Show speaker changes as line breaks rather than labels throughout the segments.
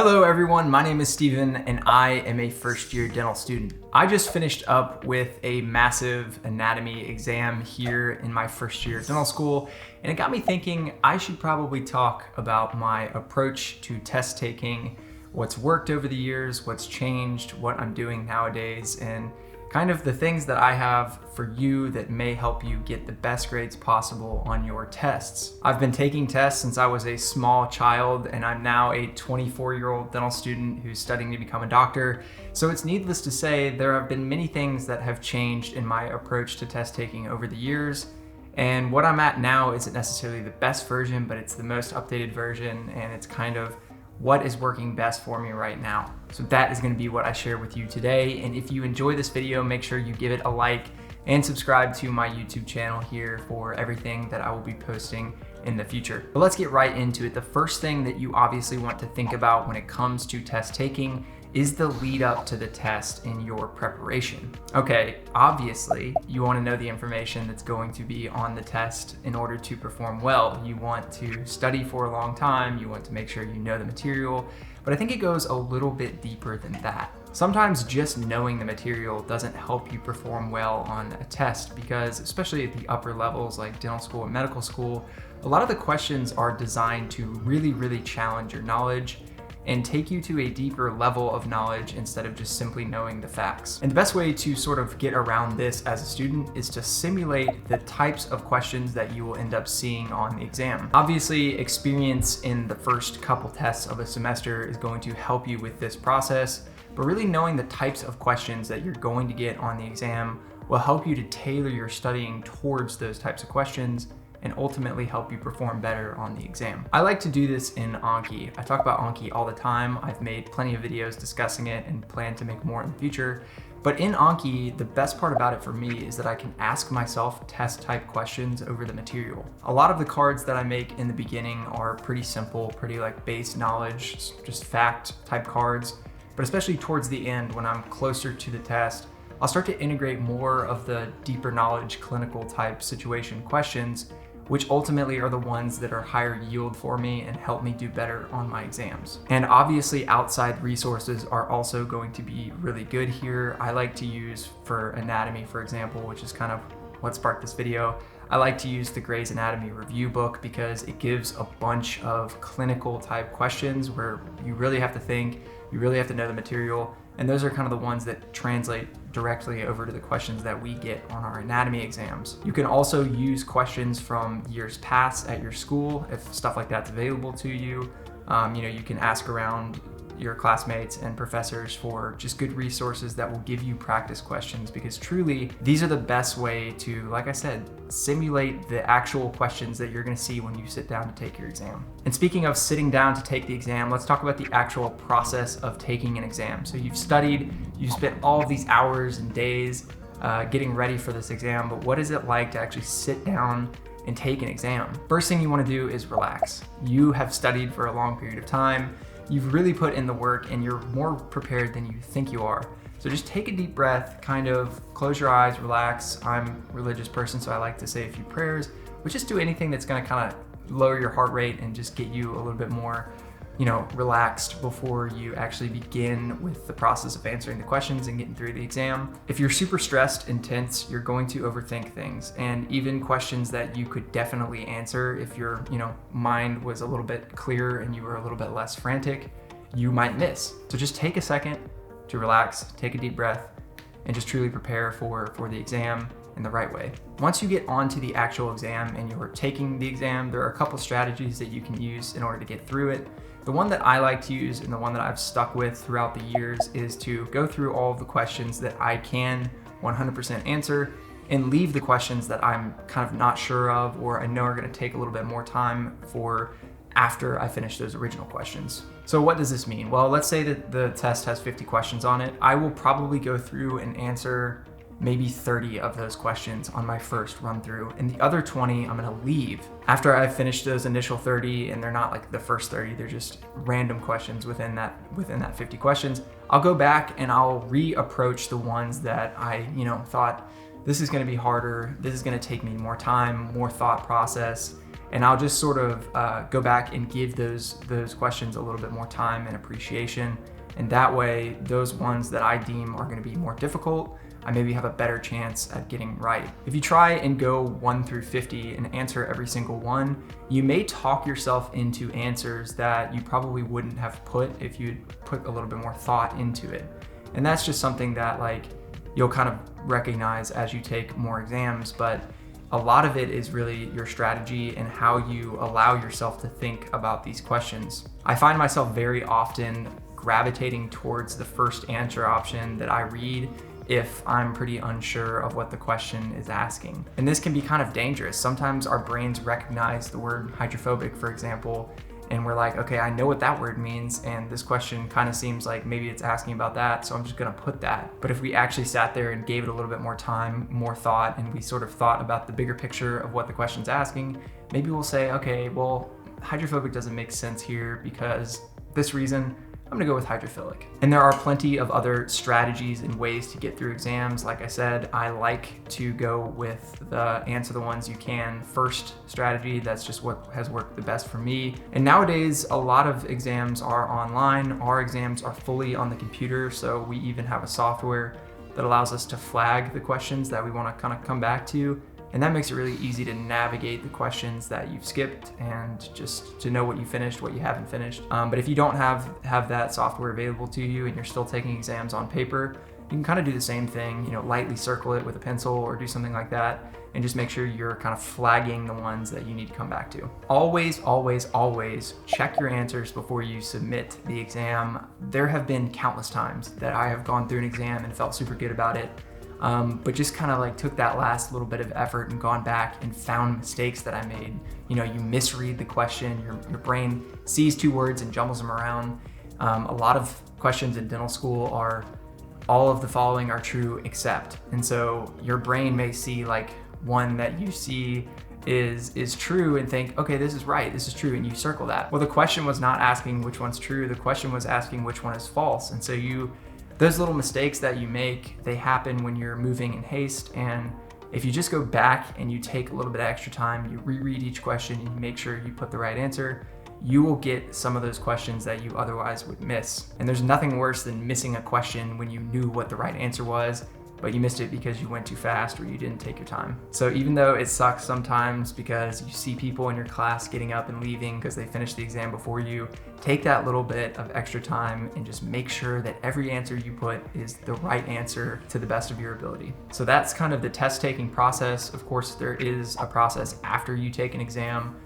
Hello everyone, my name is Steven and I am a first year dental student. I just finished up with a massive anatomy exam here in my first year of dental school, and it got me thinking I should probably talk about my approach to test taking, what's worked over the years, what's changed, what I'm doing nowadays, and kind of the things that I have for you that may help you get the best grades possible on your tests. I've been taking tests since I was a small child, and I'm now a 24-year-old dental student who's studying to become a doctor. So it's needless to say, there have been many things that have changed in my approach to test taking over the years. And what I'm at now isn't necessarily the best version, but it's the most updated version, and it's kind of what is working best for me right now. So that is going to be what I share with you today. And if you enjoy this video, make sure you give it a like and subscribe to my YouTube channel here for everything that I will be posting in the future. But let's get right into it. The first thing that you obviously want to think about when it comes to test taking is the lead up to the test in your preparation. Okay, obviously you want to know the information that's going to be on the test in order to perform well. You want to study for a long time, you want to make sure you know the material, but I think it goes a little bit deeper than that. Sometimes just knowing the material doesn't help you perform well on a test because, especially at the upper levels like dental school and medical school, a lot of the questions are designed to really challenge your knowledge and take you to a deeper level of knowledge instead of just simply knowing the facts. And the best way to sort of get around this as a student is to simulate the types of questions that you will end up seeing on the exam. Obviously, experience in the first couple tests of a semester is going to help you with this process, but really knowing the types of questions that you're going to get on the exam will help you to tailor your studying towards those types of questions and ultimately help you perform better on the exam. I like to do this in Anki. I talk about Anki all the time. I've made plenty of videos discussing it and plan to make more in the future. But in Anki, the best part about it for me is that I can ask myself test type questions over the material. A lot of the cards that I make in the beginning are pretty simple, pretty like base knowledge, just fact type cards. But especially towards the end, when I'm closer to the test, I'll start to integrate more of the deeper knowledge, clinical type situation questions, which ultimately are the ones that are higher yield for me and help me do better on my exams. And obviously outside resources are also going to be really good here. I like to use, for anatomy, for example, which is kind of what sparked this video, I like to use the Gray's Anatomy review book because it gives a bunch of clinical type questions where you really have to think, you really have to know the material, and those are kind of the ones that translate directly over to the questions that we get on our anatomy exams. You can also use questions from years past at your school if stuff like that's available to you. You can ask around your classmates and professors for just good resources that will give you practice questions, because truly these are the best way to, like I said, simulate the actual questions that you're going to see when you sit down to take your exam. And speaking of sitting down to take the exam, let's talk about the actual process of taking an exam. So you've studied, you've spent all of these hours and days getting ready for this exam, but what is it like to actually sit down and take an exam? First thing you want to do is relax. You have studied for a long period of time. You've really put in the work and you're more prepared than you think you are. So just take a deep breath, kind of close your eyes, relax. I'm a religious person, so I like to say a few prayers, but just do anything that's gonna kind of lower your heart rate and just get you a little bit more, relaxed before you actually begin with the process of answering the questions and getting through the exam. If you're super stressed and tense, you're going to overthink things, and even questions that you could definitely answer if your, mind was a little bit clearer and you were a little bit less frantic, you might miss. So just take a second to relax, take a deep breath, and just truly prepare for the exam in the right way. Once you get onto the actual exam and you're taking the exam, there are a couple strategies that you can use in order to get through it. The one that I like to use and the one that I've stuck with throughout the years is to go through all of the questions that I can 100% answer and leave the questions that I'm kind of not sure of or I know are going to take a little bit more time for after I finish those original questions. So what does this mean? Well, let's say that the test has 50 questions on it. I will probably go through and answer maybe 30 of those questions on my first run through, and the other 20 I'm gonna leave after I've finished those initial 30, and they're not like the first 30, they're just random questions within that 50 questions. I'll go back and I'll reapproach the ones that I thought this is gonna be harder, this is gonna take me more time, more thought process, And I'll just sort of go back and give those questions a little bit more time and appreciation. And that way, those ones that I deem are going to be more difficult, I maybe have a better chance at getting right. If you try and go 1 through 50 and answer every single one, you may talk yourself into answers that you probably wouldn't have put if you'd put a little bit more thought into it. And that's just something that like you'll kind of recognize as you take more exams, but a lot of it is really your strategy and how you allow yourself to think about these questions. I find myself very often gravitating towards the first answer option that I read if I'm pretty unsure of what the question is asking. And this can be kind of dangerous. Sometimes our brains recognize the word hydrophobic, for example, and we're like, okay, I know what that word means, and this question kind of seems like maybe it's asking about that, so I'm just gonna put that. But if we actually sat there and gave it a little bit more time, more thought, and we sort of thought about the bigger picture of what the question's asking, maybe we'll say, okay, well, hydrophobic doesn't make sense here because this reason, I'm gonna go with hydrophilic. And there are plenty of other strategies and ways to get through exams. Like I said, I like to go with the answer the ones you can first strategy. That's just what has worked the best for me. And nowadays, a lot of exams are online. Our exams are fully on the computer, so we even have a software that allows us to flag the questions that we wanna kind of come back to. And that makes it really easy to navigate the questions that you've skipped and just to know what you finished, what you haven't finished. But if you don't have that software available to you and you're still taking exams on paper, you can kind of do the same thing, lightly circle it with a pencil or do something like that, and just make sure you're kind of flagging the ones that you need to come back to. Always, always, always check your answers before you submit the exam. There have been countless times that I have gone through an exam and felt super good about it. But just kind of like took that last little bit of effort and gone back and found mistakes that I made. You misread the question, your brain sees two words and jumbles them around. A lot of questions in dental school are all of the following are true except. And so your brain may see like one that you see is true and think, okay, this is right, this is true, and you circle that. Well, the question was not asking which one's true, the question was asking which one is false. And so those little mistakes that you make, they happen when you're moving in haste. And if you just go back and you take a little bit of extra time, you reread each question, and you make sure you put the right answer, you will get some of those questions that you otherwise would miss. And there's nothing worse than missing a question when you knew what the right answer was, but you missed it because you went too fast or you didn't take your time. So even though it sucks sometimes because you see people in your class getting up and leaving because they finished the exam before you, take that little bit of extra time and just make sure that every answer you put is the right answer to the best of your ability. So that's kind of the test taking process. Of course, there is a process after you take an exam.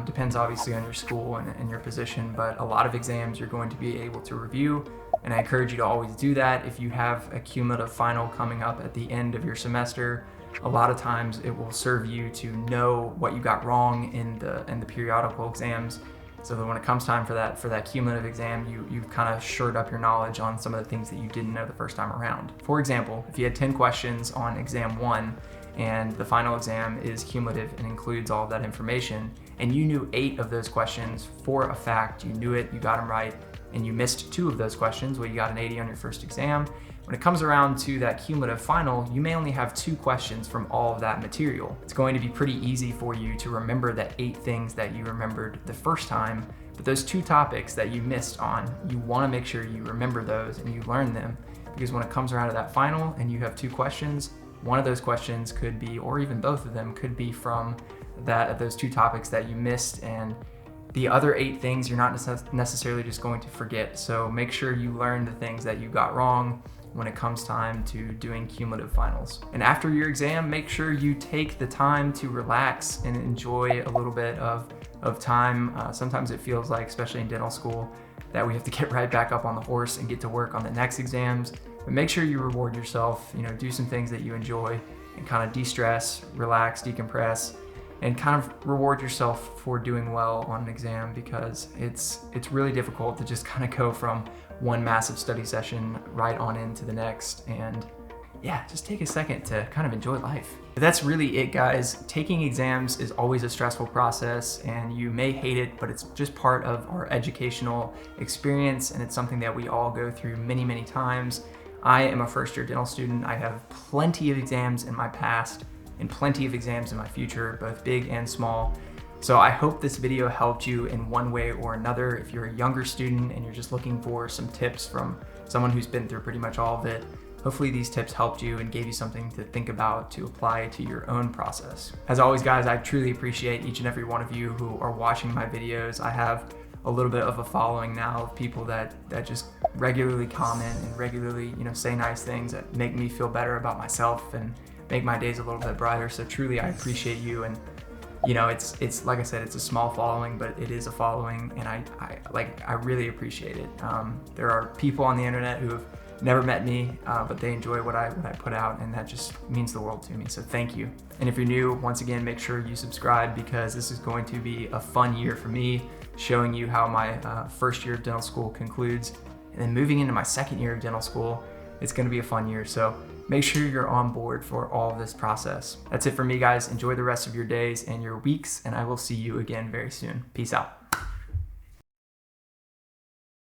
Depends obviously on your school and your position, but a lot of exams you're going to be able to review, and I encourage you to always do that. If you have a cumulative final coming up at the end of your semester, a lot of times it will serve you to know what you got wrong in the periodical exams, so that when it comes time for that cumulative exam, you've kind of shored up your knowledge on some of the things that you didn't know the first time around. For example, if you had 10 questions on exam 1 and the final exam is cumulative and includes all of that information, and you knew 8 of those questions for a fact, you knew it, you got them right, and you missed 2 of those questions, well, you got an 80 on your first exam. When it comes around to that cumulative final, you may only have 2 questions from all of that material. It's going to be pretty easy for you to remember that 8 things that you remembered the first time, but those 2 topics that you missed on, you want to make sure you remember those and you learn them, because when it comes around to that final and you have 2 questions, one of those questions could be, or even both of them could be from those 2 topics that you missed, and the other 8 things you're not necessarily just going to forget. So make sure you learn the things that you got wrong when it comes time to doing cumulative finals. And after your exam, make sure you take the time to relax and enjoy a little bit of time. Sometimes it feels like, especially in dental school, that we have to get right back up on the horse and get to work on the next exams. But make sure you reward yourself, do some things that you enjoy and kind of de-stress, relax, decompress, and kind of reward yourself for doing well on an exam, because it's really difficult to just kind of go from one massive study session right on into the next. And yeah, just take a second to kind of enjoy life. But that's really it, guys. Taking exams is always a stressful process, and you may hate it, but it's just part of our educational experience, and it's something that we all go through many, many times. I am a first-year dental student. I have plenty of exams in my past and plenty of exams in my future, both big and small. So I hope this video helped you in one way or another. If you're a younger student and you're just looking for some tips from someone who's been through pretty much all of it, hopefully these tips helped you and gave you something to think about to apply to your own process. As always, guys, I truly appreciate each and every one of you who are watching my videos. I have a little bit of a following now of people that just regularly comment and regularly, say nice things that make me feel better about myself and make my days a little bit brighter. So truly, I appreciate you. And it's like I said, it's a small following, but it is a following, and I really appreciate it. There are people on the internet who have never met me, but they enjoy what I put out, and that just means the world to me. So thank you. And if you're new, once again, make sure you subscribe, because this is going to be a fun year for me, showing you how my first year of dental school concludes, and then moving into my second year of dental school. It's going to be a fun year. So make sure you're on board for all of this process. That's it for me, guys. Enjoy the rest of your days and your weeks, and I will see you again very soon. Peace out.